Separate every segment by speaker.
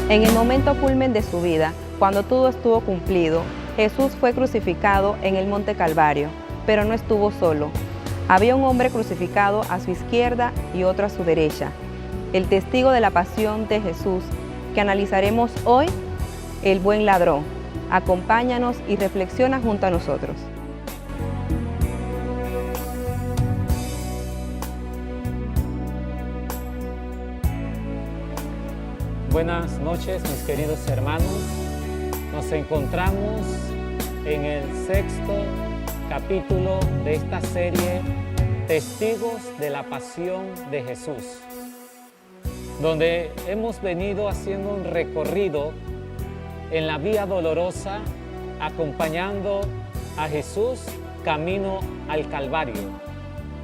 Speaker 1: En el momento culmen de su vida, cuando todo estuvo cumplido, Jesús fue crucificado en el Monte Calvario, pero no estuvo solo. Había un hombre crucificado a su izquierda y otro a su derecha, el testigo de la pasión de Jesús, que analizaremos hoy, el buen ladrón. Acompáñanos y reflexiona junto a nosotros.
Speaker 2: Buenas noches, mis queridos hermanos. Nos encontramos en el sexto capítulo de esta serie Testigos de la Pasión de Jesús, donde hemos venido haciendo un recorrido en la vía dolorosa, acompañando a Jesús camino al Calvario,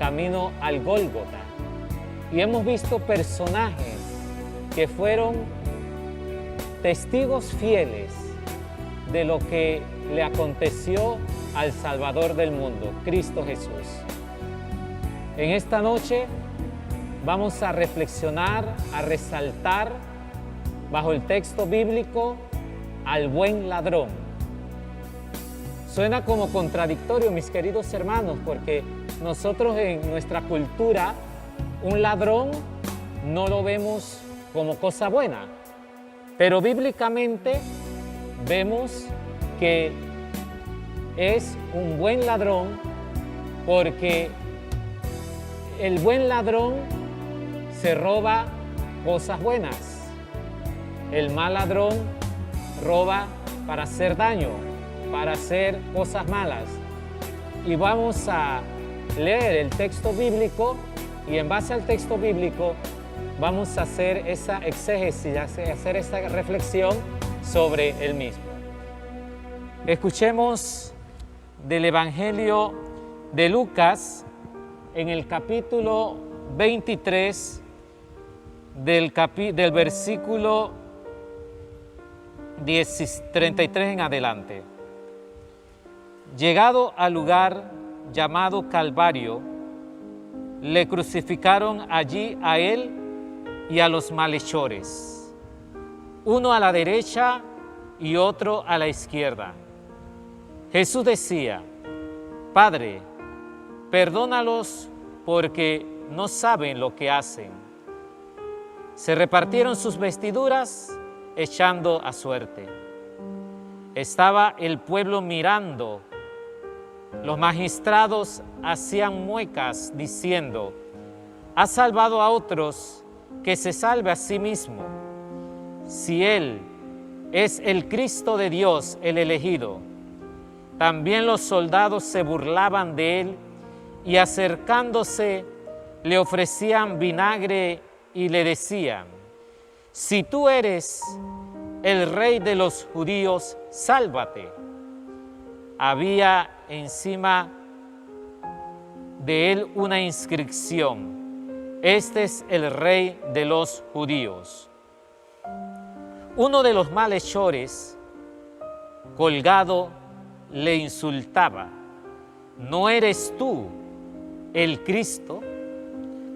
Speaker 2: camino al Gólgota. Y hemos visto personajes que fueron testigos fieles de lo que le aconteció al Salvador del mundo, Cristo Jesús. En esta noche vamos a reflexionar, a resaltar bajo el texto bíblico al buen ladrón. Suena como contradictorio, mis queridos hermanos, porque nosotros en nuestra cultura un ladrón no lo vemos como cosa buena, pero bíblicamente vemos que es un buen ladrón porque el buen ladrón se roba cosas buenas. El mal ladrón roba para hacer daño, para hacer cosas malas. Y vamos a leer el texto bíblico y en base al texto bíblico vamos a hacer esa exégesis, hacer esa reflexión sobre el mismo. Escuchemos del Evangelio de Lucas en el capítulo 23 del versículo 33 en adelante. Llegado al lugar llamado Calvario, le crucificaron allí a él y a los malhechores, uno a la derecha y otro a la izquierda. Jesús decía: Padre, perdónalos porque no saben lo que hacen. Se repartieron sus vestiduras echando a suerte. Estaba el pueblo mirando. Los magistrados hacían muecas diciendo: ha salvado a otros, que se salve a sí mismo. Si Él es el Cristo de Dios, el elegido. También los soldados se burlaban de Él y acercándose le ofrecían vinagre y le decían: si tú eres el Rey de los judíos, sálvate. Había encima de Él una inscripción: este es el Rey de los judíos. Uno de los malhechores, colgado, le insultaba: ¿no eres tú el Cristo?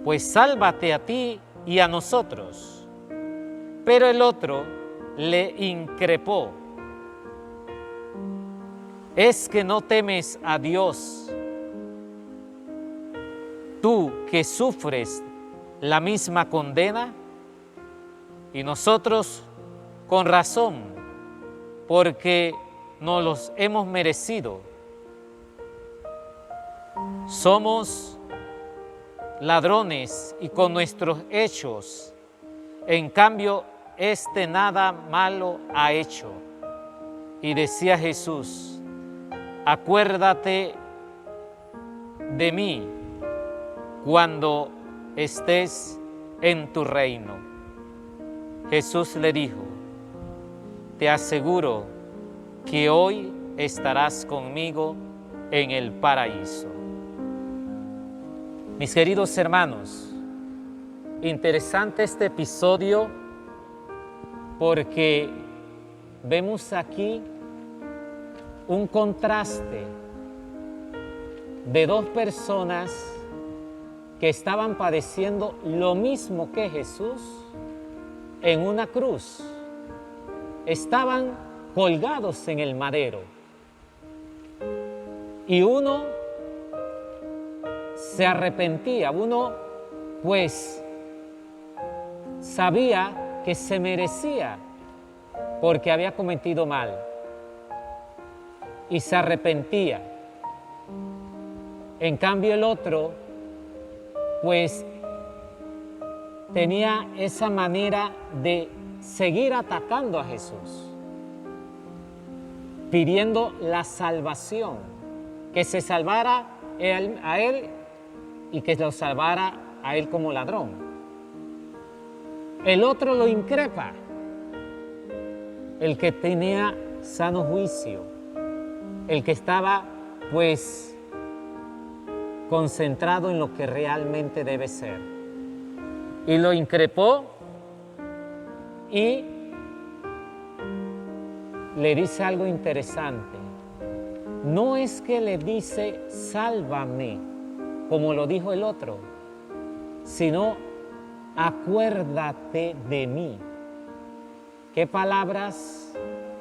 Speaker 2: Pues sálvate a ti y a nosotros. Pero el otro le increpó: ¿es que no temes a Dios, tú que sufres la misma condena? Y nosotros con razón, porque nos los hemos merecido. Somos ladrones y con nuestros hechos, en cambio, este nada malo ha hecho. Y decía Jesús: acuérdate de mí cuando estés en tu reino. Jesús le dijo: te aseguro que hoy estarás conmigo en el paraíso. Mis queridos hermanos, interesante este episodio porque vemos aquí un contraste de dos personas que estaban padeciendo lo mismo que Jesús en una cruz. estaban colgados en el madero. Y uno se arrepentía, uno pues sabía que se merecía porque había cometido mal y se arrepentía. En cambio el otro pues tenía esa manera de seguir atacando a Jesús, pidiendo la salvación, que se salvara a él y que lo salvara a él como ladrón. El otro lo increpa, el que tenía sano juicio, el que estaba pues concentrado en lo que realmente debe ser. Y lo increpó y le dice algo interesante. No es que le dice sálvame, como lo dijo el otro, sino acuérdate de mí. Qué palabras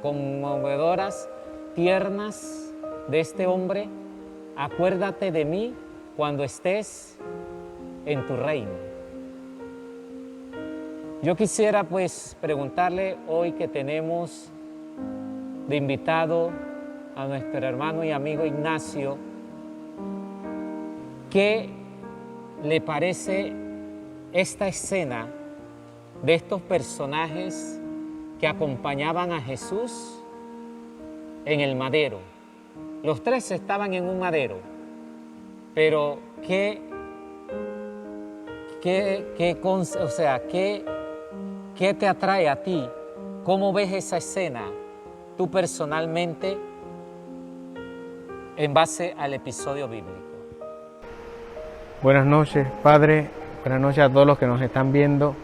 Speaker 2: conmovedoras, tiernas de este hombre. Acuérdate de mí cuando estés en tu reino. Yo quisiera pues preguntarle hoy que tenemos de invitado a nuestro hermano y amigo Ignacio, ¿qué le parece esta escena de estos personajes que acompañaban a Jesús en el madero? Los tres estaban en un madero, pero ¿qué te atrae a ti? ¿Cómo ves esa escena tú personalmente en base al episodio bíblico?
Speaker 3: Buenas noches, Padre. Buenas noches a todos los que nos están viendo.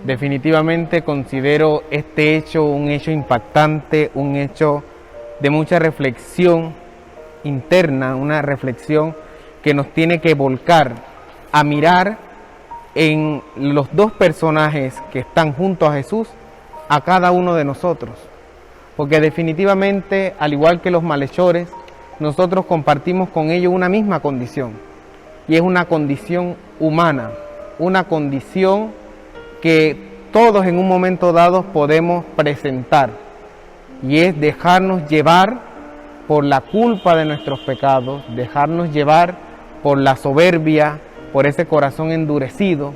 Speaker 3: Definitivamente considero este hecho un hecho impactante, un hecho de mucha reflexión interna, una reflexión que nos tiene que volcar a mirar en los dos personajes que están junto a Jesús, a cada uno de nosotros. Porque definitivamente, al igual que los malhechores, nosotros compartimos con ellos una misma condición. Y es una condición humana, una condición que todos en un momento dado podemos presentar. Y es dejarnos llevar por la culpa de nuestros pecados, dejarnos llevar por la soberbia, por ese corazón endurecido,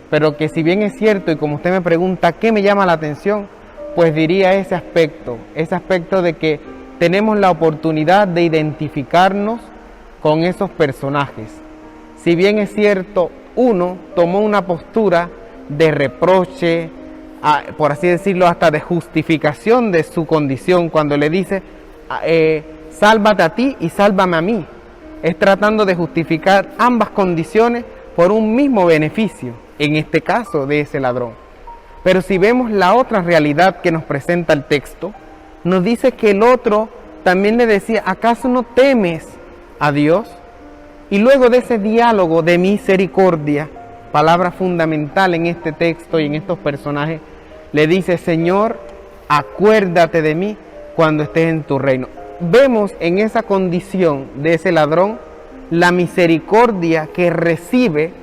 Speaker 3: pero que si bien es cierto, y como usted me pregunta, ¿qué me llama la atención? Pues diría ese aspecto de que tenemos la oportunidad de identificarnos con esos personajes. Si bien es cierto, uno tomó una postura de reproche, por así decirlo, hasta de justificación de su condición, cuando le dice, sálvate a ti y sálvame a mí. Es tratando de justificar ambas condiciones por un mismo beneficio, en este caso de ese ladrón. Pero si vemos la otra realidad que nos presenta el texto, nos dice que el otro también le decía, ¿acaso no temes a Dios? Y luego de ese diálogo de misericordia, palabra fundamental en este texto y en estos personajes, le dice, Señor, acuérdate de mí cuando estés en tu reino. Vemos en esa condición de ese ladrón la misericordia que recibe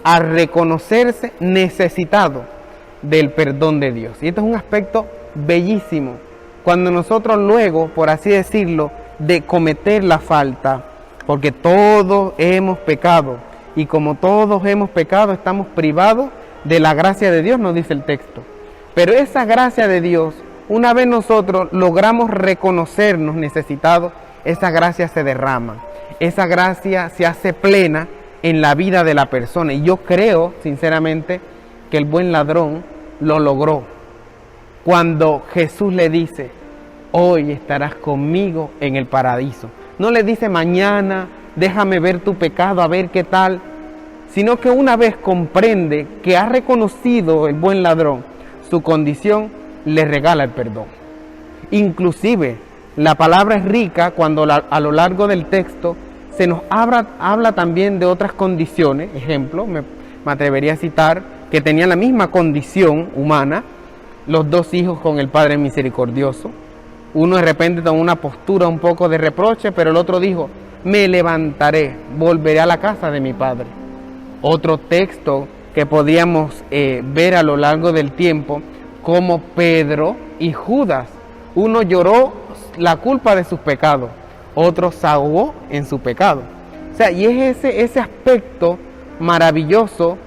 Speaker 3: al reconocerse necesitado del perdón de Dios. Y esto es un aspecto bellísimo. Cuando nosotros luego, por así decirlo, de cometer la falta, porque todos hemos pecado, y como todos hemos pecado, estamos privados de la gracia de Dios, nos dice el texto. Pero esa gracia de Dios, una vez nosotros logramos reconocernos necesitados, esa gracia se derrama. Esa gracia se hace plena en la vida de la persona. Y yo creo, sinceramente, que el buen ladrón lo logró. Cuando Jesús le dice, hoy estarás conmigo en el paraíso. No le dice mañana, déjame ver tu pecado, a ver qué tal. Sino que una vez comprende que ha reconocido el buen ladrón su condición, le regala el perdón. Inclusive, la palabra es rica cuando a lo largo del texto se nos habla también de otras condiciones. Ejemplo, me atrevería a citar que tenían la misma condición humana, los dos hijos con el Padre misericordioso. Uno de repente tomó una postura un poco de reproche, pero el otro dijo, me levantaré, volveré a la casa de mi padre. Otro texto que podíamos ver a lo largo del tiempo, como Pedro y Judas. Uno lloró la culpa de sus pecados, otro se ahogó en su pecado. O sea, y es ese aspecto maravilloso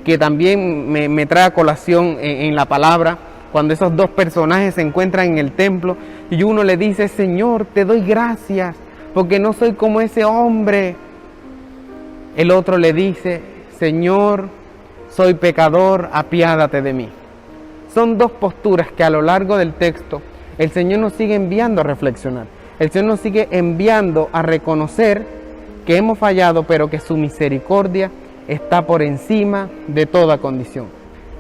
Speaker 3: que también me trae a colación en la palabra, cuando esos dos personajes se encuentran en el templo y uno le dice, Señor, te doy gracias porque no soy como ese hombre. El otro le dice, Señor, soy pecador, apiádate de mí. Son dos posturas que a lo largo del texto el Señor nos sigue enviando a reflexionar. El Señor nos sigue enviando a reconocer que hemos fallado, pero que su misericordia está por encima de toda condición.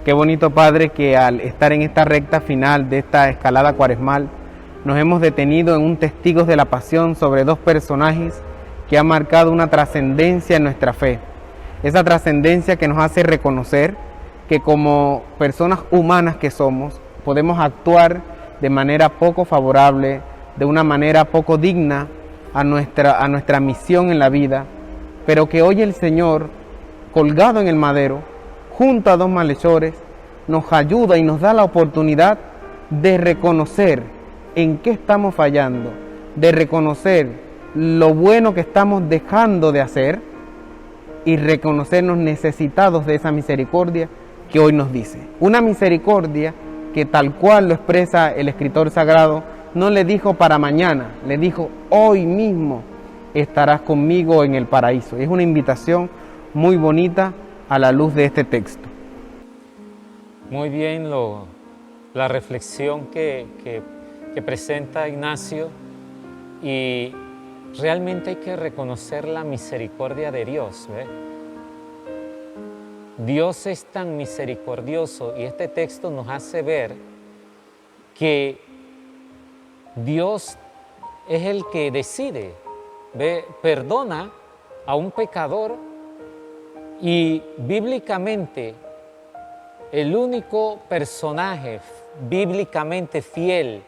Speaker 3: Qué bonito, Padre, que al estar en esta recta final de esta escalada cuaresmal, nos hemos detenido en un testigos de la pasión sobre dos personajes que han marcado una trascendencia en nuestra fe. Esa trascendencia que nos hace reconocer que como personas humanas que somos, podemos actuar de manera poco favorable, de una manera poco digna a nuestra misión en la vida, pero que hoy el Señor, colgado en el madero, junto a dos malhechores, nos ayuda y nos da la oportunidad de reconocer en qué estamos fallando, de reconocer lo bueno que estamos dejando de hacer y reconocernos necesitados de esa misericordia que hoy nos dice. Una misericordia que, tal cual lo expresa el escritor sagrado, no le dijo para mañana, le dijo hoy mismo estarás conmigo en el paraíso. Es una invitación muy bonita a la luz de este texto.
Speaker 2: Muy bien la reflexión que presenta Ignacio, y realmente hay que reconocer la misericordia de Dios, ¿ve? Dios es tan misericordioso, y este texto nos hace ver que Dios es el que decide, ¿ve? Perdona a un pecador, y bíblicamente el único personaje bíblicamente fiel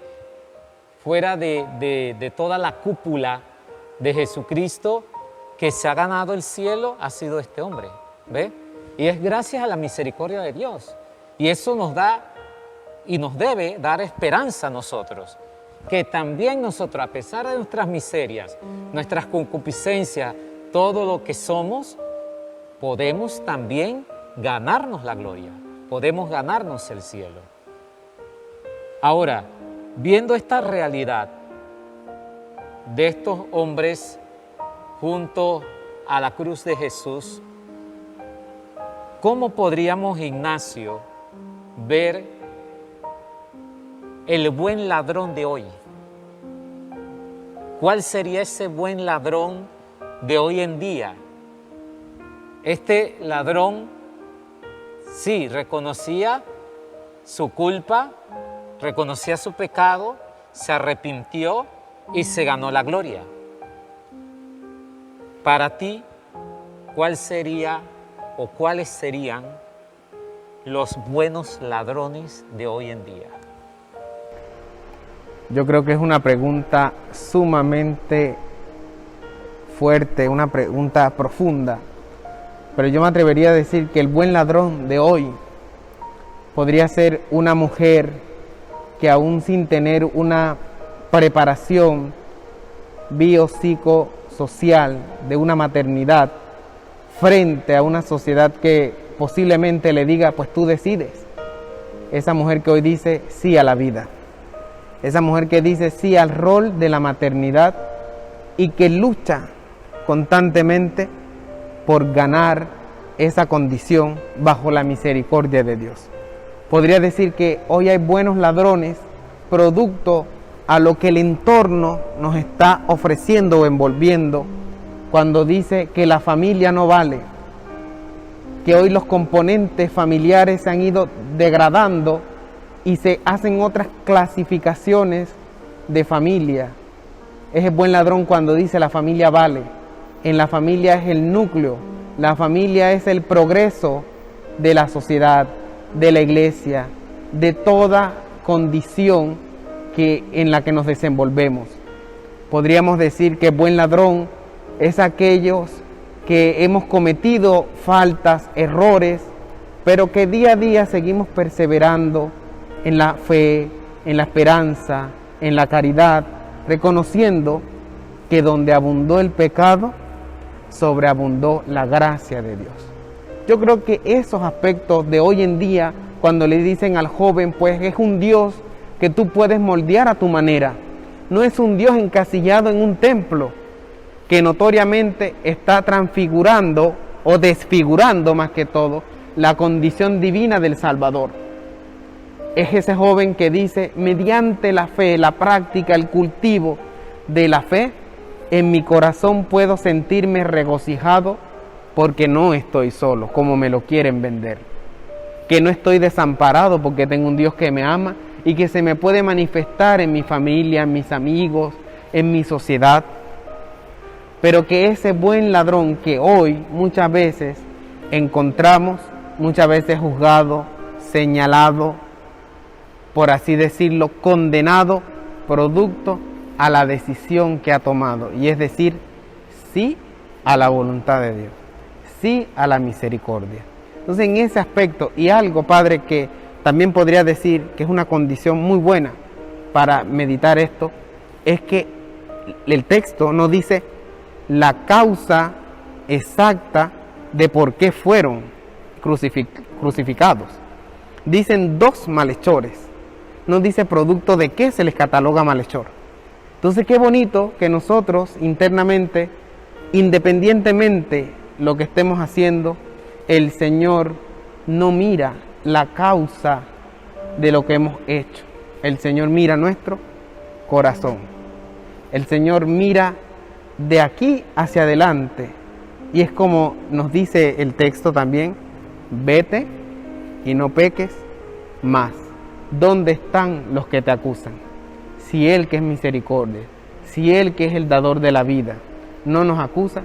Speaker 2: fuera de toda la cúpula de Jesucristo que se ha ganado el cielo ha sido este hombre, ¿ve? Y es gracias a la misericordia de Dios. Y eso nos da y nos debe dar esperanza a nosotros, que también nosotros, a pesar de nuestras miserias, nuestras concupiscencias, todo lo que somos, podemos también ganarnos la gloria, podemos ganarnos el cielo. Ahora, viendo esta realidad de estos hombres junto a la cruz de Jesús, ¿cómo podríamos, Ignacio, ver el buen ladrón de hoy? ¿Cuál sería ese buen ladrón de hoy en día? Este ladrón, sí, reconocía su culpa, reconocía su pecado, se arrepintió y se ganó la gloria. Para ti, ¿cuál sería o cuáles serían los buenos ladrones de hoy en día?
Speaker 3: Yo creo que es una pregunta sumamente fuerte, una pregunta profunda, pero yo me atrevería a decir que el buen ladrón de hoy podría ser una mujer que, aún sin tener una preparación biopsicosocial de una maternidad, frente a una sociedad que posiblemente le diga, pues tú decides. Esa mujer que hoy dice sí a la vida. Esa mujer que dice sí al rol de la maternidad y que lucha constantemente por ganar esa condición bajo la misericordia de Dios. Podría decir que hoy hay buenos ladrones producto a lo que el entorno nos está ofreciendo o envolviendo, cuando dice que la familia no vale, que hoy los componentes familiares se han ido degradando y se hacen otras clasificaciones de familia. Es el buen ladrón cuando dice la familia vale. En la familia es el núcleo, la familia es el progreso de la sociedad, de la iglesia, de toda condición en la que nos desenvolvemos. Podríamos decir que buen ladrón es aquellos que hemos cometido faltas, errores, pero que día a día seguimos perseverando en la fe, en la esperanza, en la caridad, reconociendo que donde abundó el pecado, sobreabundó la gracia de Dios. Yo creo que esos aspectos de hoy en día, cuando le dicen al joven, pues es un Dios que tú puedes moldear a tu manera. No es un Dios encasillado en un templo que notoriamente está transfigurando o desfigurando más que todo la condición divina del Salvador. Es ese joven que dice, mediante la fe, la práctica, el cultivo de la fe, en mi corazón puedo sentirme regocijado porque no estoy solo, como me lo quieren vender. Que no estoy desamparado porque tengo un Dios que me ama y que se me puede manifestar en mi familia, en mis amigos, en mi sociedad. Pero que ese buen ladrón que hoy muchas veces encontramos, muchas veces juzgado, señalado, por así decirlo, condenado, producto a la decisión que ha tomado, y es decir, sí a la voluntad de Dios, sí a la misericordia. Entonces, en ese aspecto, y algo, Padre, que también podría decir que es una condición muy buena para meditar esto, es que el texto nos dice la causa exacta de por qué fueron crucificados. Dicen 2 malhechores, no dice producto de qué se les cataloga malhechor. Entonces, qué bonito que nosotros internamente, independientemente lo que estemos haciendo, el Señor no mira la causa de lo que hemos hecho. El Señor mira nuestro corazón. El Señor mira de aquí hacia adelante. Y es como nos dice el texto también, vete y no peques más. ¿Dónde están los que te acusan? Si Él, que es misericordia, si Él, que es el dador de la vida, no nos acusa,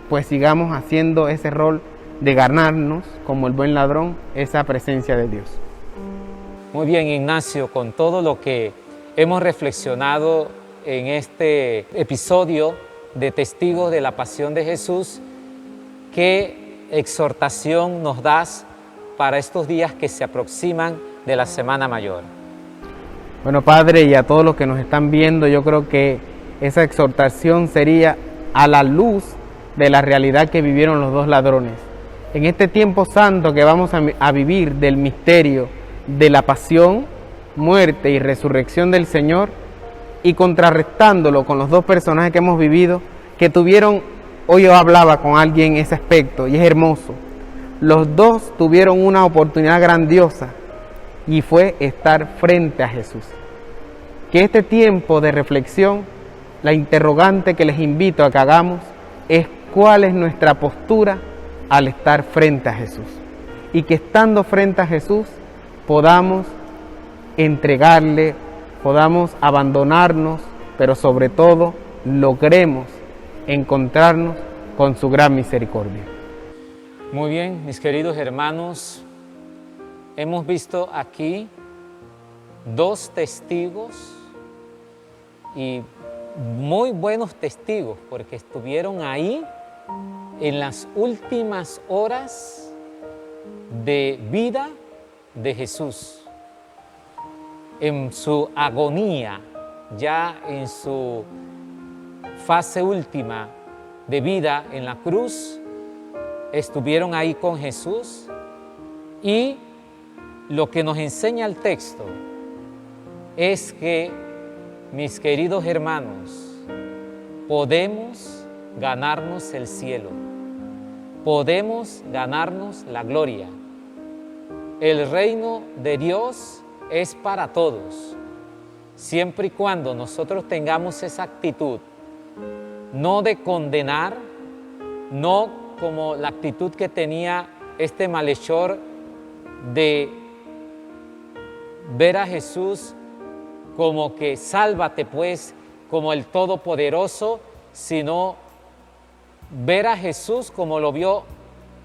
Speaker 3: pues sigamos haciendo ese rol de ganarnos, como el buen ladrón, esa presencia de Dios.
Speaker 2: Muy bien, Ignacio, con todo lo que hemos reflexionado en este episodio de Testigos de la Pasión de Jesús, ¿qué exhortación nos das para estos días que se aproximan de la Semana Mayor?
Speaker 3: Bueno, Padre, y a todos los que nos están viendo, yo creo que esa exhortación sería a la luz de la realidad que vivieron los 2 ladrones. En este tiempo santo que vamos a vivir del misterio de la pasión, muerte y resurrección del Señor, y contrarrestándolo con los 2 personajes que hemos vivido, que tuvieron, hoy yo hablaba con alguien ese aspecto, y es hermoso. Los 2 tuvieron una oportunidad grandiosa, y fue estar frente a Jesús. Que este tiempo de reflexión, la interrogante que les invito a que hagamos es cuál es nuestra postura al estar frente a Jesús. Y que estando frente a Jesús podamos entregarle, podamos abandonarnos, pero sobre todo logremos encontrarnos con su gran misericordia.
Speaker 2: Muy bien, mis queridos hermanos, hemos visto aquí 2 testigos y muy buenos testigos porque estuvieron ahí en las últimas horas de vida de Jesús, en su agonía, ya en su fase última de vida en la cruz, estuvieron ahí con Jesús. Y lo que nos enseña el texto es que, mis queridos hermanos, podemos ganarnos el cielo, podemos ganarnos la gloria. El reino de Dios es para todos, siempre y cuando nosotros tengamos esa actitud, no de condenar, no como la actitud que tenía este malhechor de ver a Jesús como que sálvate pues, como el Todopoderoso, sino ver a Jesús como lo vio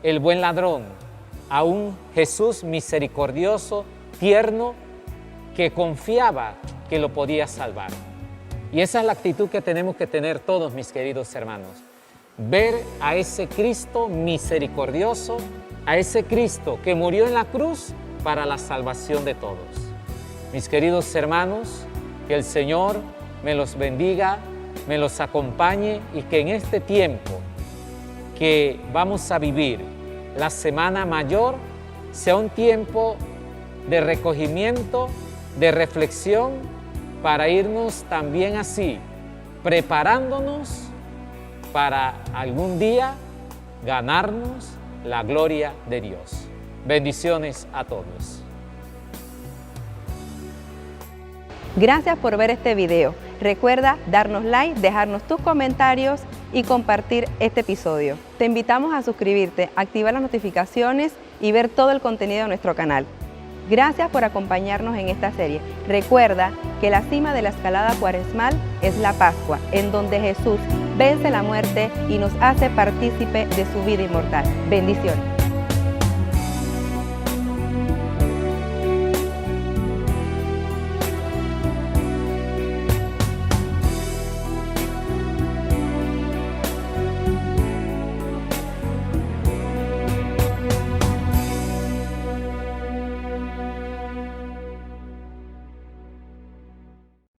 Speaker 2: el buen ladrón, a un Jesús misericordioso tierno que confiaba que lo podía salvar. Y esa es la actitud que tenemos que tener todos, mis queridos hermanos. Ver a ese Cristo misericordioso, a ese Cristo que murió en la cruz para la salvación de todos. Mis queridos hermanos, que el Señor me los bendiga, me los acompañe y que en este tiempo que vamos a vivir, la Semana Mayor, sea un tiempo de recogimiento, de reflexión, para irnos también así, preparándonos para algún día ganarnos la gloria de Dios. Bendiciones a todos.
Speaker 1: Gracias por ver este video. Recuerda darnos like, dejarnos tus comentarios y compartir este episodio. Te invitamos a suscribirte, activar las notificaciones y ver todo el contenido de nuestro canal. Gracias por acompañarnos en esta serie. Recuerda que la cima de la escalada cuaresmal es la Pascua, en donde Jesús vence la muerte y nos hace partícipe de su vida inmortal. Bendiciones.